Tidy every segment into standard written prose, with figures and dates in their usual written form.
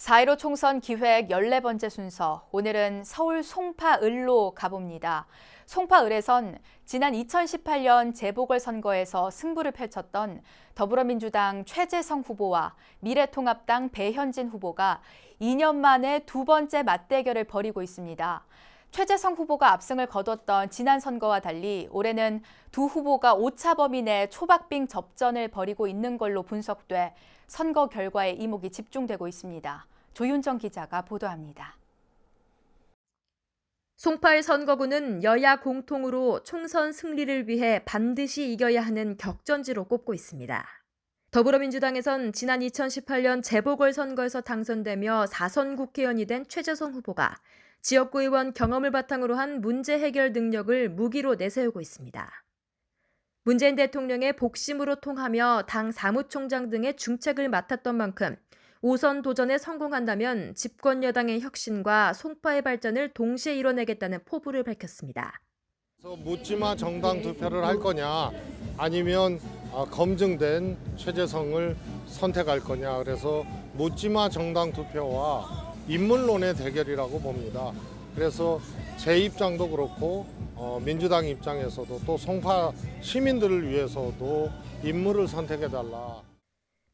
4.15 총선 기획 14번째 순서, 오늘은 서울 송파을로 가봅니다. 송파을에선 지난 2018년 재보궐선거에서 승부를 펼쳤던 더불어민주당 최재성 후보와 미래통합당 배현진 후보가 2년 만에 두 번째 맞대결을 벌이고 있습니다. 최재성 후보가 압승을 거뒀던 지난 선거와 달리 올해는 두 후보가 오차 범위 내 초박빙 접전을 벌이고 있는 걸로 분석돼 선거 결과에 이목이 집중되고 있습니다. 조윤정 기자가 보도합니다. 송파을 선거구는 여야 공통으로 총선 승리를 위해 반드시 이겨야 하는 격전지로 꼽고 있습니다. 더불어민주당에선 지난 2018년 재보궐선거에서 당선되며 4선 국회의원이 된 최재성 후보가 지역구 의원 경험을 바탕으로 한 문제 해결 능력을 무기로 내세우고 있습니다. 문재인 대통령의 복심으로 통하며 당 사무총장 등의 중책을 맡았던 만큼 5선 도전에 성공한다면 집권 여당의 혁신과 송파의 발전을 동시에 이뤄내겠다는 포부를 밝혔습니다. 묻지마 정당 투표를 할 거냐 아니면 검증된 최재성을 선택할 거냐, 그래서 묻지마 정당 투표와 인물론의 대결이라고 봅니다. 그래서 제 입장도 그렇고 민주당 입장에서도 또 송파 시민들을 위해서도 인물을 선택해달라.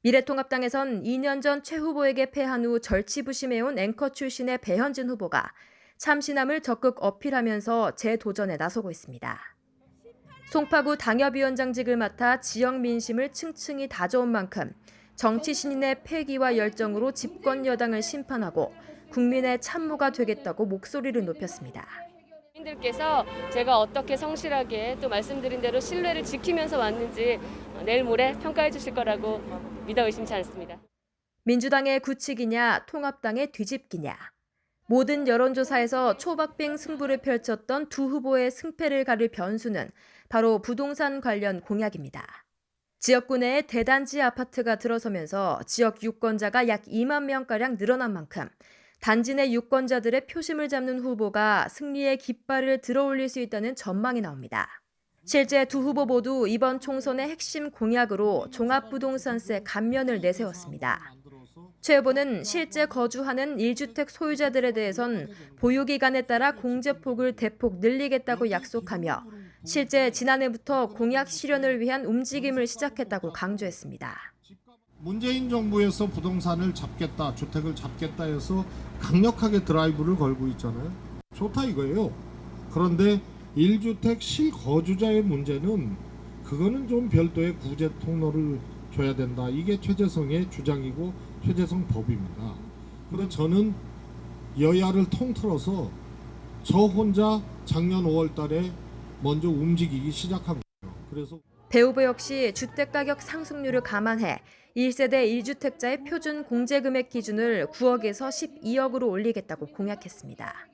미래통합당에선 2년 전 최 후보에게 패한 후 절치부심해온 앵커 출신의 배현진 후보가 참신함을 적극 어필하면서 재도전에 나서고 있습니다. 송파구 당협위원장직을 맡아 지역 민심을 층층이 다져온 만큼 정치 신인의 패기와 열정으로 집권 여당을 심판하고 국민의 참모가 되겠다고 목소리를 높였습니다. 국민들께서 제가 어떻게 성실하게 또 말씀드린 대로 신뢰를 지키면서 왔는지 내일 모레 평가해 주실 거라고 믿어 의심치 않습니다. 민주당의 굳히기냐, 통합당의 뒤집기냐. 모든 여론조사에서 초박빙 승부를 펼쳤던 두 후보의 승패를 가릴 변수는 바로 부동산 관련 공약입니다. 지역구 내에 대단지 아파트가 들어서면서 지역 유권자가 약 2만 명가량 늘어난 만큼 단지 내 유권자들의 표심을 잡는 후보가 승리의 깃발을 들어올릴 수 있다는 전망이 나옵니다. 실제 두 후보 모두 이번 총선의 핵심 공약으로 종합부동산세 감면을 내세웠습니다. 최 후보는 실제 거주하는 1주택 소유자들에 대해선 보유기간에 따라 공제폭을 대폭 늘리겠다고 약속하며 실제 지난해부터 공약 실현을 위한 움직임을 시작했다고 강조했습니다. 문재인 정부에서 부동산을 잡겠다, 주택을 잡겠다 해서 강력하게 드라이브를 걸고 있잖아요. 좋다 이거예요. 그런데 1주택 실거주자의 문제는 그거는 좀 별도의 구제 통로를 줘야 된다. 이게 최재성의 주장이고 최재성 법입니다. 그런데 저는 여야를 통틀어서 저 혼자 작년 5월 달에 먼저 움직이기 시작한 거예요. 그래서 배 후보 역시 주택가격 상승률을 감안해 1세대 1주택자의 표준 공제금액 기준을 9억에서 12억으로 올리겠다고 공약했습니다.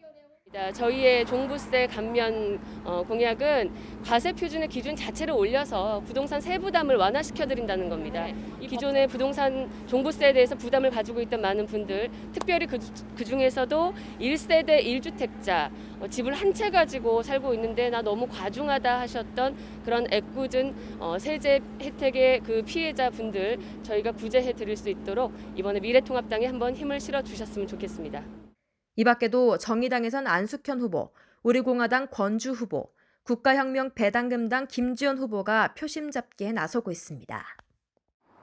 저희의 종부세 감면 공약은 과세 표준의 기준 자체를 올려서 부동산 세부담을 완화시켜드린다는 겁니다. 기존의 부동산 종부세에 대해서 부담을 가지고 있던 많은 분들, 특별히 그중에서도 1세대 1주택자, 집을 한 채 가지고 살고 있는데 나 너무 과중하다 하셨던 그런 애꿎은 세제 혜택의 그 피해자 분들 저희가 구제해 드릴 수 있도록 이번에 미래통합당에 한번 힘을 실어 주셨으면 좋겠습니다. 이 밖에도 정의당에선 안숙현 후보, 우리공화당 권주 후보, 국가혁명 배당금당 김주현 후보가 표심 잡기에 나서고 있습니다.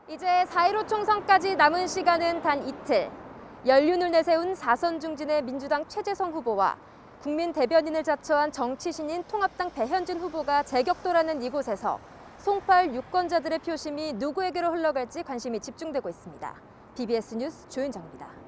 이제 4.15 총선까지 남은 시간은 단 이틀. 연륜을 내세운 4선 중진의 민주당 최재성 후보와 국민 대변인을 자처한 정치신인 통합당 배현진 후보가 재격돌하는 이곳에서 송파을 유권자들의 표심이 누구에게로 흘러갈지 관심이 집중되고 있습니다. BBS 뉴스 조윤정입니다.